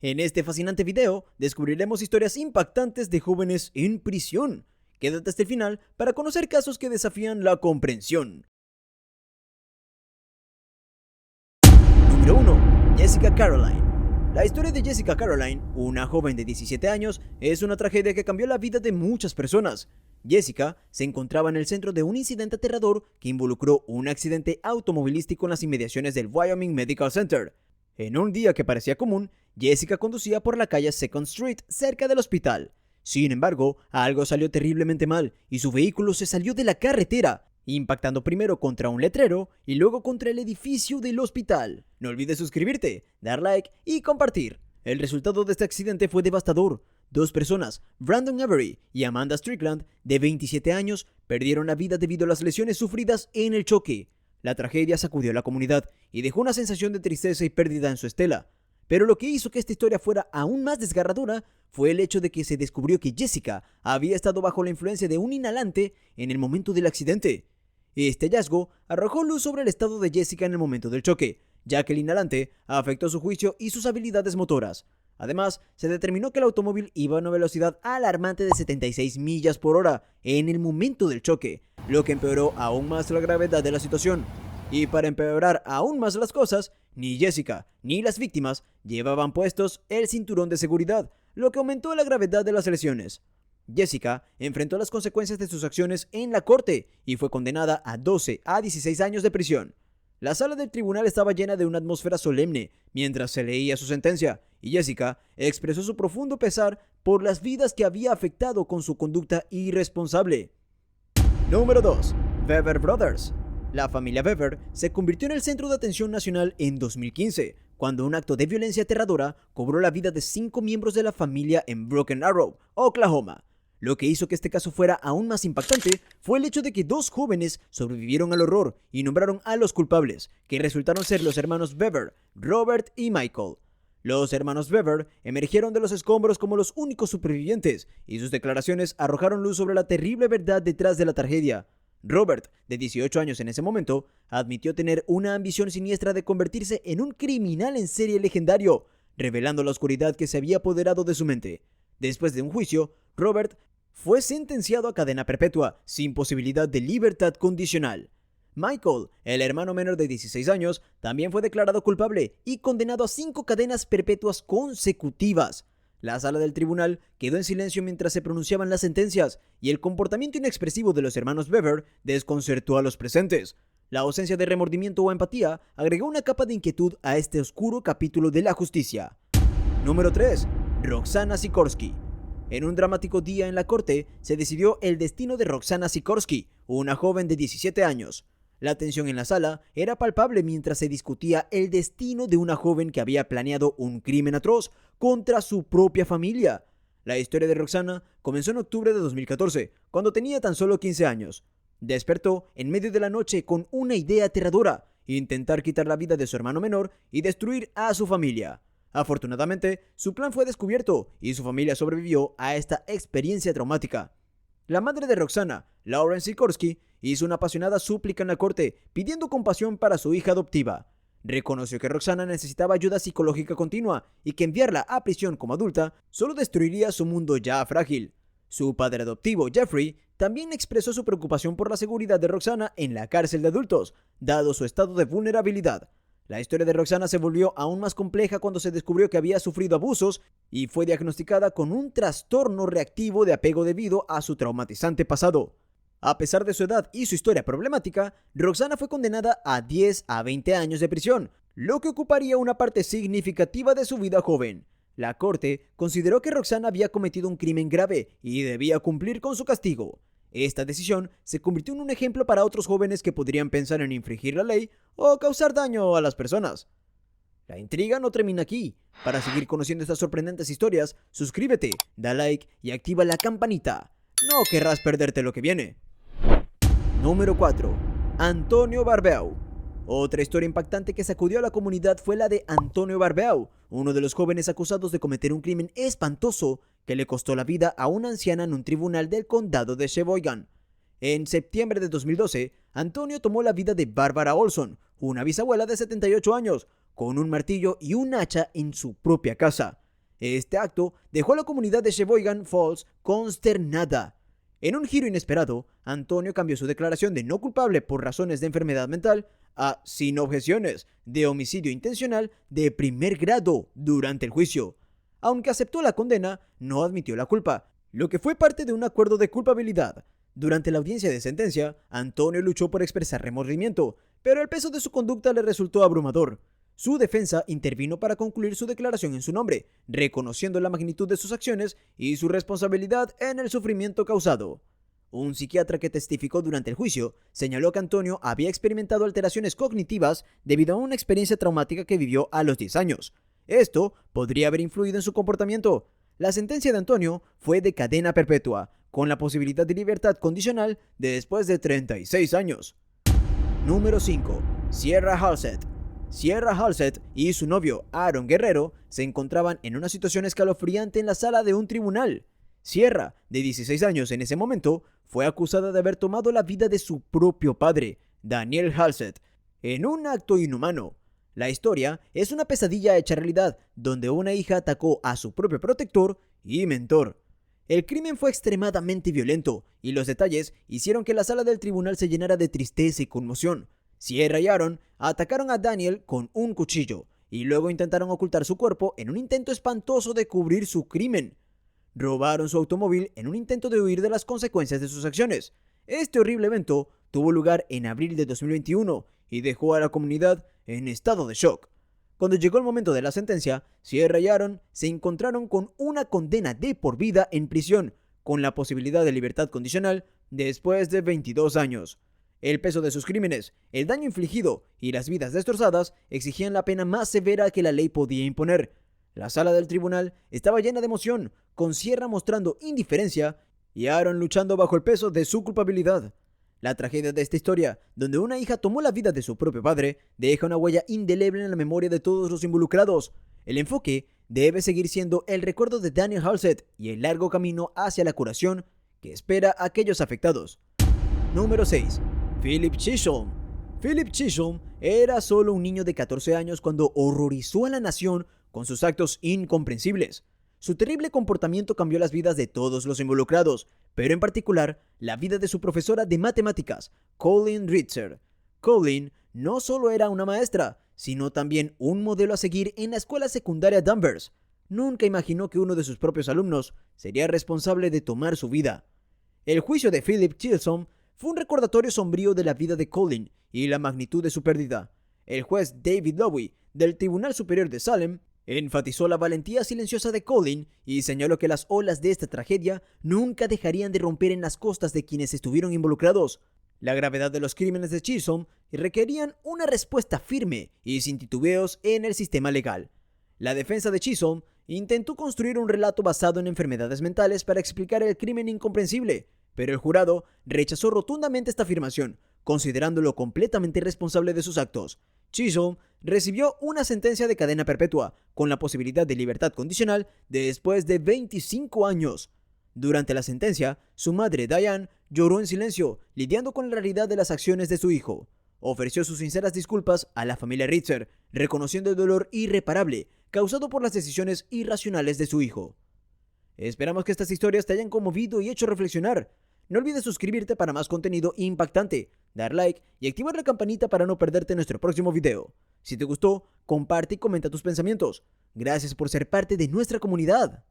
En este fascinante video descubriremos historias impactantes de jóvenes en prisión. Quédate hasta el final para conocer casos que desafían la comprensión. Número 1. Jessica Caroline. La historia de Jessica Caroline, una joven de 17 años, es una tragedia que cambió la vida de muchas personas. Jessica se encontraba en el centro de un incidente aterrador que involucró un accidente automovilístico en las inmediaciones del Wyoming Medical Center. En un día que parecía común, Jessica conducía por la calle Second Street cerca del hospital. Sin embargo, algo salió terriblemente mal y su vehículo se salió de la carretera, impactando primero contra un letrero y luego contra el edificio del hospital. No olvides suscribirte, dar like y compartir. El resultado de este accidente fue devastador. Dos personas, Brandon Avery y Amanda Strickland, de 27 años, perdieron la vida debido a las lesiones sufridas en el choque. La tragedia sacudió a la comunidad y dejó una sensación de tristeza y pérdida en su estela. Pero lo que hizo que esta historia fuera aún más desgarradora fue el hecho de que se descubrió que Jessica había estado bajo la influencia de un inhalante en el momento del accidente. Este hallazgo arrojó luz sobre el estado de Jessica en el momento del choque, ya que el inhalante afectó su juicio y sus habilidades motoras. Además, se determinó que el automóvil iba a una velocidad alarmante de 76 millas por hora en el momento del choque, lo que empeoró aún más la gravedad de la situación. Y para empeorar aún más las cosas, ni Jessica ni las víctimas llevaban puestos el cinturón de seguridad, lo que aumentó la gravedad de las lesiones. Jessica enfrentó las consecuencias de sus acciones en la corte y fue condenada a 12 a 16 años de prisión. La sala del tribunal estaba llena de una atmósfera solemne mientras se leía su sentencia, y Jessica expresó su profundo pesar por las vidas que había afectado con su conducta irresponsable. Número 2. Weber Brothers. La familia Weber se convirtió en el centro de atención nacional en 2015, cuando un acto de violencia aterradora cobró la vida de 5 miembros de la familia en Broken Arrow, Oklahoma. Lo que hizo que este caso fuera aún más impactante fue el hecho de que dos jóvenes sobrevivieron al horror y nombraron a los culpables, que resultaron ser los hermanos Weber, Robert y Michael. Los hermanos Weber emergieron de los escombros como los únicos supervivientes, y sus declaraciones arrojaron luz sobre la terrible verdad detrás de la tragedia. Robert, de 18 años en ese momento, admitió tener una ambición siniestra de convertirse en un criminal en serie legendario, revelando la oscuridad que se había apoderado de su mente. Después de un juicio, Robert fue sentenciado a cadena perpetua, sin posibilidad de libertad condicional. Michael, el hermano menor de 16 años, también fue declarado culpable y condenado a 5 cadenas perpetuas consecutivas. La sala del tribunal quedó en silencio mientras se pronunciaban las sentencias, y el comportamiento inexpresivo de los hermanos Weber desconcertó a los presentes. La ausencia de remordimiento o empatía agregó una capa de inquietud a este oscuro capítulo de la justicia. Número 3. Roxana Sikorsky. En un dramático día en la corte, se decidió el destino de Roxana Sikorsky, una joven de 17 años. La tensión en la sala era palpable mientras se discutía el destino de una joven que había planeado un crimen atroz contra su propia familia. La historia de Roxana comenzó en octubre de 2014, cuando tenía tan solo 15 años. Despertó en medio de la noche con una idea aterradora: intentar quitar la vida de su hermano menor y destruir a su familia. Afortunadamente, su plan fue descubierto y su familia sobrevivió a esta experiencia traumática. La madre de Roxana, Lauren Sikorsky, hizo una apasionada súplica en la corte pidiendo compasión para su hija adoptiva. Reconoció que Roxana necesitaba ayuda psicológica continua y que enviarla a prisión como adulta solo destruiría su mundo ya frágil. Su padre adoptivo, Jeffrey, también expresó su preocupación por la seguridad de Roxana en la cárcel de adultos, dado su estado de vulnerabilidad. La historia de Roxana se volvió aún más compleja cuando se descubrió que había sufrido abusos y fue diagnosticada con un trastorno reactivo de apego debido a su traumatizante pasado. A pesar de su edad y su historia problemática, Roxana fue condenada a 10 a 20 años de prisión, lo que ocuparía una parte significativa de su vida joven. La corte consideró que Roxana había cometido un crimen grave y debía cumplir con su castigo. Esta decisión se convirtió en un ejemplo para otros jóvenes que podrían pensar en infringir la ley o causar daño a las personas. La intriga no termina aquí. Para seguir conociendo estas sorprendentes historias, suscríbete, da like y activa la campanita. No querrás perderte lo que viene. Número 4. Antonio Barbeau. Otra historia impactante que sacudió a la comunidad fue la de Antonio Barbeau, uno de los jóvenes acusados de cometer un crimen espantoso que le costó la vida a una anciana en un tribunal del condado de Sheboygan. En septiembre de 2012, Antonio tomó la vida de Barbara Olson, una bisabuela de 78 años, con un martillo y un hacha en su propia casa. Este acto dejó a la comunidad de Sheboygan Falls consternada. En un giro inesperado, Antonio cambió su declaración de no culpable por razones de enfermedad mental a sin objeciones de homicidio intencional de primer grado durante el juicio. Aunque aceptó la condena, no admitió la culpa, lo que fue parte de un acuerdo de culpabilidad. Durante la audiencia de sentencia, Antonio luchó por expresar remordimiento, pero el peso de su conducta le resultó abrumador. Su defensa intervino para concluir su declaración en su nombre, reconociendo la magnitud de sus acciones y su responsabilidad en el sufrimiento causado. Un psiquiatra que testificó durante el juicio señaló que Antonio había experimentado alteraciones cognitivas debido a una experiencia traumática que vivió a los 10 años. Esto podría haber influido en su comportamiento. La sentencia de Antonio fue de cadena perpetua, con la posibilidad de libertad condicional después de 36 años. Número 5. Sierra Halsett. Sierra Halsett y su novio Aaron Guerrero se encontraban en una situación escalofriante en la sala de un tribunal. Sierra, de 16 años en ese momento, fue acusada de haber tomado la vida de su propio padre, Daniel Halsett, en un acto inhumano. La historia es una pesadilla hecha realidad, donde una hija atacó a su propio protector y mentor. El crimen fue extremadamente violento, y los detalles hicieron que la sala del tribunal se llenara de tristeza y conmoción. Sierra y Aaron atacaron a Daniel con un cuchillo, y luego intentaron ocultar su cuerpo en un intento espantoso de cubrir su crimen. Robaron su automóvil en un intento de huir de las consecuencias de sus acciones. Este horrible evento tuvo lugar en abril de 2021 y dejó a la comunidad en estado de shock. Cuando llegó el momento de la sentencia, Sierra y Aaron se encontraron con una condena de por vida en prisión, con la posibilidad de libertad condicional después de 22 años. El peso de sus crímenes, el daño infligido y las vidas destrozadas exigían la pena más severa que la ley podía imponer. La sala del tribunal estaba llena de emoción, con Sierra mostrando indiferencia y Aaron luchando bajo el peso de su culpabilidad. La tragedia de esta historia, donde una hija tomó la vida de su propio padre, deja una huella indeleble en la memoria de todos los involucrados. El enfoque debe seguir siendo el recuerdo de Daniel Halsett y el largo camino hacia la curación que espera a aquellos afectados. Número 6. Philip Chisholm. Philip Chisholm era solo un niño de 14 años cuando horrorizó a la nación con sus actos incomprensibles. Su terrible comportamiento cambió las vidas de todos los involucrados, pero en particular la vida de su profesora de matemáticas, Colleen Ritzer. Colleen no solo era una maestra, sino también un modelo a seguir en la escuela secundaria Danvers. Nunca imaginó que uno de sus propios alumnos sería responsable de tomar su vida. El juicio de Philip Chisholm fue un recordatorio sombrío de la vida de Colleen y la magnitud de su pérdida. El juez David Lowy, del Tribunal Superior de Salem, enfatizó la valentía silenciosa de Colleen y señaló que las olas de esta tragedia nunca dejarían de romper en las costas de quienes estuvieron involucrados. La gravedad de los crímenes de Chisholm requerían una respuesta firme y sin titubeos en el sistema legal. La defensa de Chisholm intentó construir un relato basado en enfermedades mentales para explicar el crimen incomprensible, pero el jurado rechazó rotundamente esta afirmación, considerándolo completamente responsable de sus actos. Chisholm recibió una sentencia de cadena perpetua, con la posibilidad de libertad condicional después de 25 años. Durante la sentencia, su madre Diane lloró en silencio, lidiando con la realidad de las acciones de su hijo. Ofreció sus sinceras disculpas a la familia Ritzer, reconociendo el dolor irreparable causado por las decisiones irracionales de su hijo. Esperamos que estas historias te hayan conmovido y hecho reflexionar. No olvides suscribirte para más contenido impactante, dar like y activar la campanita para no perderte nuestro próximo video. Si te gustó, comparte y comenta tus pensamientos. Gracias por ser parte de nuestra comunidad.